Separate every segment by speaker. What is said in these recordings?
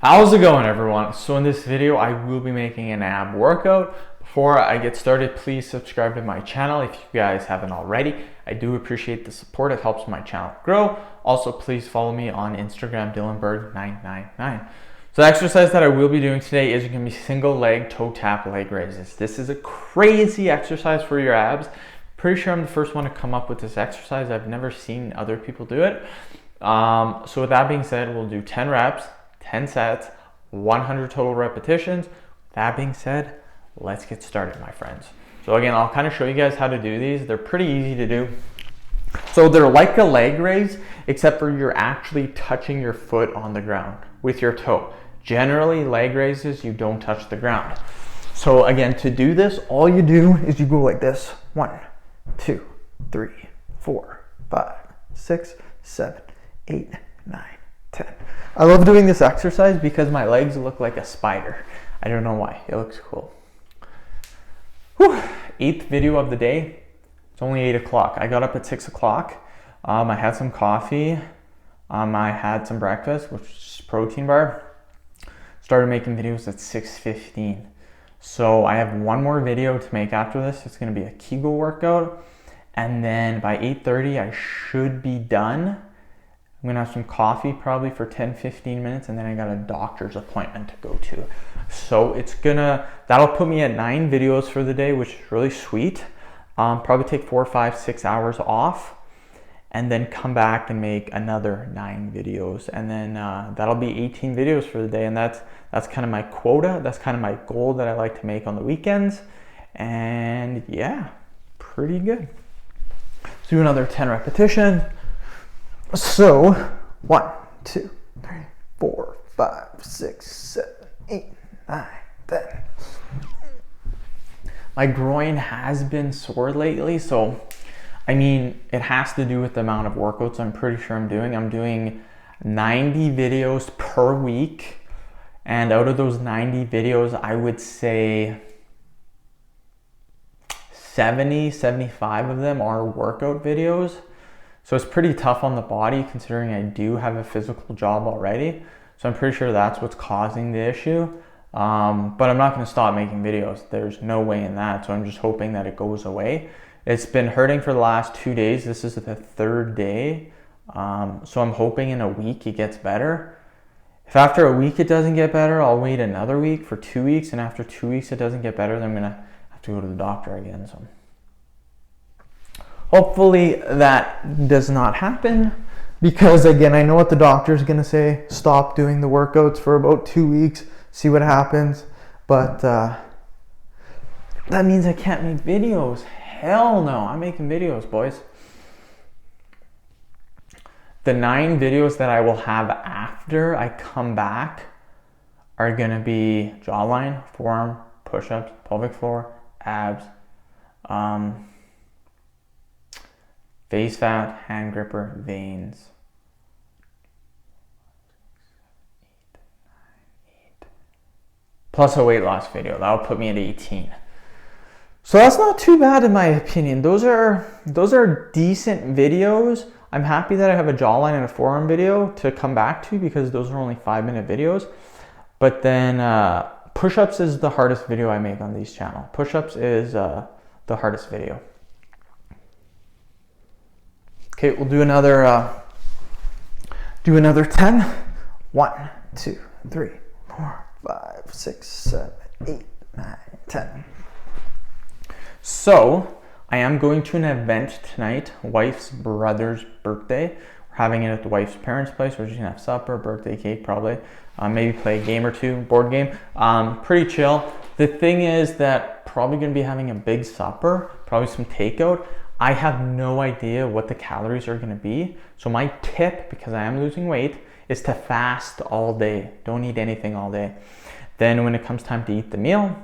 Speaker 1: How's it going, everyone? So in this video I will be making an ab workout. Before I get started, please subscribe to my channel if you guys haven't already. I do appreciate the support. It helps my channel grow. Also, please follow me on Instagram, dylanberg999. So the exercise that I will be doing today is going to be single leg toe tap leg raises. This is a crazy exercise for your abs. Pretty sure I'm the first one to come up with this exercise. I've never seen other people do it. So with that being said, we'll do 10 reps, 10 sets, 100 total repetitions. That being said, let's get started, my friends. So again, I'll kind of show you guys how to do these. They're pretty easy to do. So they're like a leg raise, except for you're actually touching your foot on the ground with your toe. Generally, leg raises, you don't touch the ground. So again, to do this, all you do is you go like this. 1, 2, 3, 4, 5, 6, 7, 8, 9, 10. I love doing this exercise because my legs look like a spider. I don't know why. It looks cool. Whew. 8th video of the day. It's only 8 o'clock. I got up at 6 o'clock. I had some coffee. I had some breakfast, which is protein bar. Started making videos at 6:15. So I have one more video to make after this. It's going to be a Kegel workout. And then by 8:30, I should be done. I'm going to have some coffee probably for 10-15 minutes, and then I got a doctor's appointment to go to. So that'll put me at 9 videos for the day, which is really sweet. Probably take 4, 5, 6 hours off, and then come back and make another 9 videos. And then that'll be 18 videos for the day, and that's kind of my quota. That's kind of my goal that I like to make on the weekends. And yeah, pretty good. Let's do another 10 repetitions. So 1, 2, 3, 4, 5, 6, 7, 8, 9, 10. My groin has been sore lately, so I mean, it has to do with the amount of workouts I'm pretty sure I'm doing. I'm doing 90 videos per week, and out of those 90 videos, I would say 75 of them are workout videos. So it's pretty tough on the body considering I do have a physical job already. So I'm pretty sure that's what's causing the issue. But I'm not going to stop making videos. There's no way in that. So I'm just hoping that it goes away. It's been hurting for the last 2 days. This is the 3rd day. So I'm hoping in a week it gets better. If after a week it doesn't get better, I'll wait another week for 2 weeks. And after 2 weeks it doesn't get better, then I'm going to have to go to the doctor again. So hopefully that does not happen, because again, I know what the doctor is going to say. Stop doing the workouts for about 2 weeks, see what happens. But that means I can't make videos. Hell no, I'm making videos, boys. The 9 videos that I will have after I come back are going to be jawline, forearm, push-ups, pelvic floor, abs, face fat, hand gripper, veins. 8, plus a weight loss video. That'll put me at 18. So that's not too bad in my opinion. Those are decent videos. I'm happy that I have a jawline and a forearm video to come back to, because those are only 5-minute videos. But then push-ups is the hardest video I make on these channel. Push-ups is the hardest video. Okay, we'll do another 10. 1, 2, 3, 4, 5, 6, 7, 8, 9, 10. So I am going to an event tonight, wife's brother's birthday. We're having it at the wife's parents' place. We're just gonna have supper, birthday cake probably, maybe play a game or two, board game. Pretty chill. The thing is that probably gonna be having a big supper, probably some takeout. I have no idea what the calories are gonna be. So my tip, because I am losing weight, is to fast all day. Don't eat anything all day. Then when it comes time to eat the meal,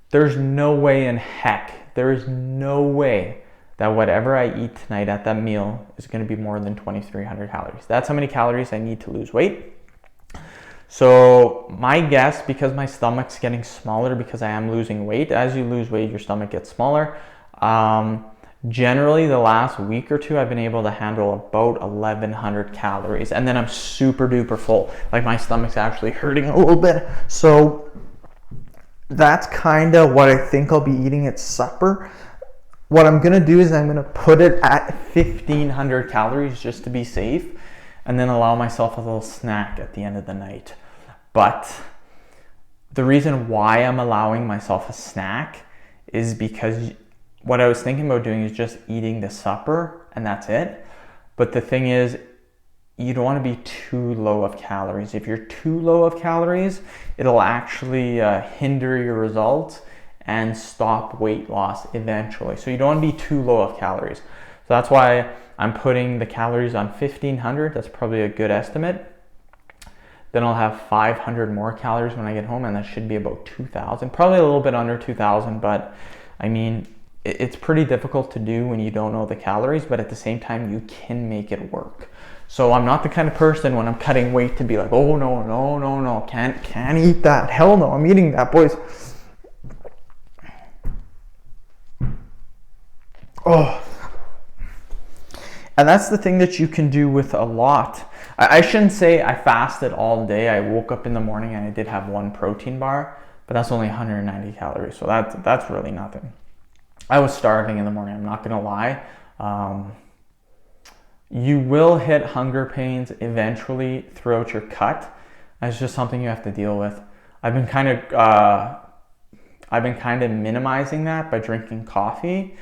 Speaker 1: there's no way in heck, there is no way that whatever I eat tonight at that meal is gonna be more than 2,300 calories. That's how many calories I need to lose weight. So my guess, because my stomach's getting smaller because I am losing weight, as you lose weight, your stomach gets smaller. Generally, the last week or two, I've been able to handle about 1100 calories, and then I'm super duper full. Like my stomach's actually hurting a little bit. So that's kind of what I think I'll be eating at supper. What I'm gonna do is I'm gonna put it at 1500 calories just to be safe, and then allow myself a little snack at the end of the night. But the reason why I'm allowing myself a snack is because what I was thinking about doing is just eating the supper and that's it. But the thing is, you don't want to be too low of calories. If you're too low of calories, it'll actually hinder your results and stop weight loss eventually. So you don't want to be too low of calories. So that's why I'm putting the calories on 1500. That's probably a good estimate. Then I'll have 500 more calories when I get home, and that should be about 2000. Probably a little bit under 2000, but I mean, it's pretty difficult to do when you don't know the calories, but at the same time, you can make it work. So I'm not the kind of person when I'm cutting weight to be like, oh no, can't eat that. Hell no, I'm eating that, boys. Oh. And that's the thing that you can do with a lot. I shouldn't say I fasted all day. I woke up in the morning and I did have one protein bar, but that's only 190 calories. So that's really nothing. I was starving in the morning, I'm not gonna lie. You will hit hunger pains eventually throughout your cut. That's just something you have to deal with. I've been kind of minimizing that by drinking coffee,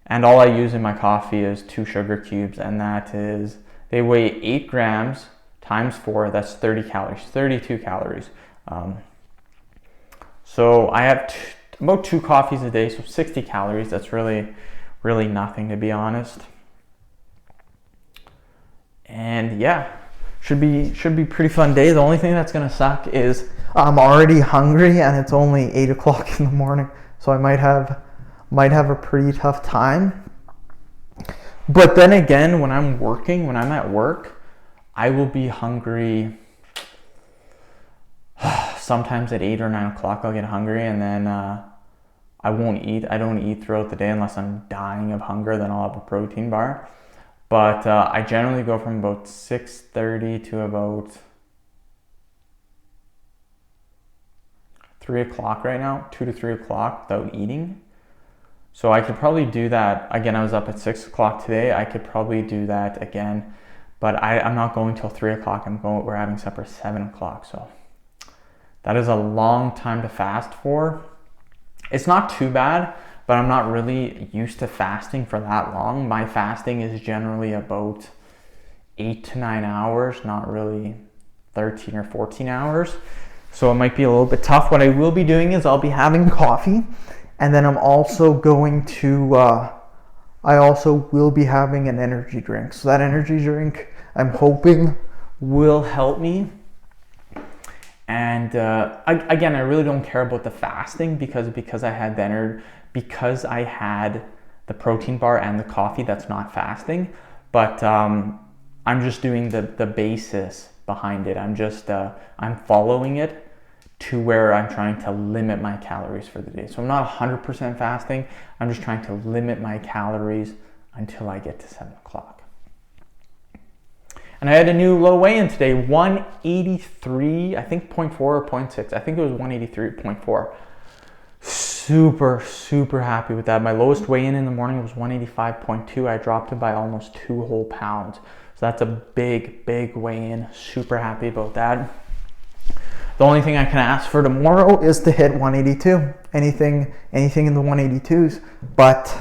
Speaker 1: and all I use in my coffee is 2 sugar cubes, and that is, they weigh 8 grams times 4, that's 30 calories, 32 calories. So I have about 2 coffees a day, so 60 calories. That's really nothing, to be honest. And yeah, should be pretty fun day. The only thing that's gonna suck is I'm already hungry and it's only 8 o'clock in the morning, so I might have a pretty tough time. But then again, when I'm at work, I will be hungry. Sometimes at 8 or 9 o'clock I'll get hungry, and then I won't eat. I don't eat throughout the day unless I'm dying of hunger, then I'll have a protein bar. But I generally go from about 6:30 to about 3 o'clock right now, 2 to 3 o'clock without eating. So I could probably do that. Again, I was up at 6 o'clock today. I could probably do that again, but I'm not going till 3 o'clock. We're having supper 7 o'clock. So that is a long time to fast for. It's not too bad, but I'm not really used to fasting for that long. My fasting is generally about 8 to 9 hours, not really 13 or 14 hours. So it might be a little bit tough. What I will be doing is I'll be having coffee, and then I'm also going to, I also will be having an energy drink. So that energy drink, I'm hoping, will help me. And again, I really don't care about the fasting because I had the protein bar and the coffee. That's not fasting, but I'm just doing the basis behind it. I'm following it to where I'm trying to limit my calories for the day. So I'm not 100% fasting. I'm just trying to limit my calories until I get to 7 o'clock. And I had a new low weigh-in today, 183, I think 0.4 or 0.6. I think it was 183.4. Super happy with that. My lowest weigh-in in the morning was 185.2. I dropped it by almost 2 whole pounds. So that's a big weigh-in. Super happy about that. The only thing I can ask for tomorrow is to hit 182. Anything in the 182s, but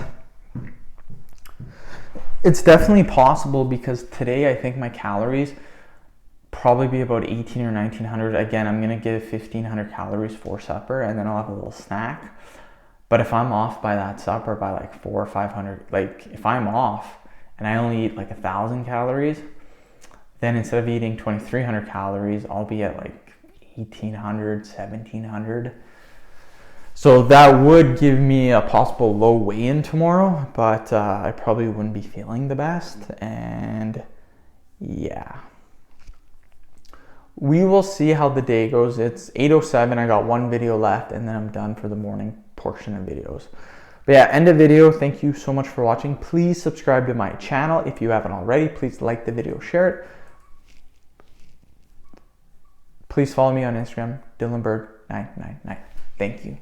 Speaker 1: it's definitely possible because today I think my calories probably be about 18 or 1900. Again, I'm gonna give 1500 calories for supper, and then I'll have a little snack. But if I'm off by that supper by like 400 or 500, like if I'm off and I only eat like 1000 calories, then instead of eating 2300 calories, I'll be at like 1800, 1700. So that would give me a possible low weigh-in tomorrow, but I probably wouldn't be feeling the best. And yeah, we will see how the day goes. It's 8:07. I got one video left, and then I'm done for the morning portion of videos. But yeah, end of video. Thank you so much for watching. Please subscribe to my channel if you haven't already. Please like the video, share it. Please follow me on Instagram, DylanBird999. Thank you.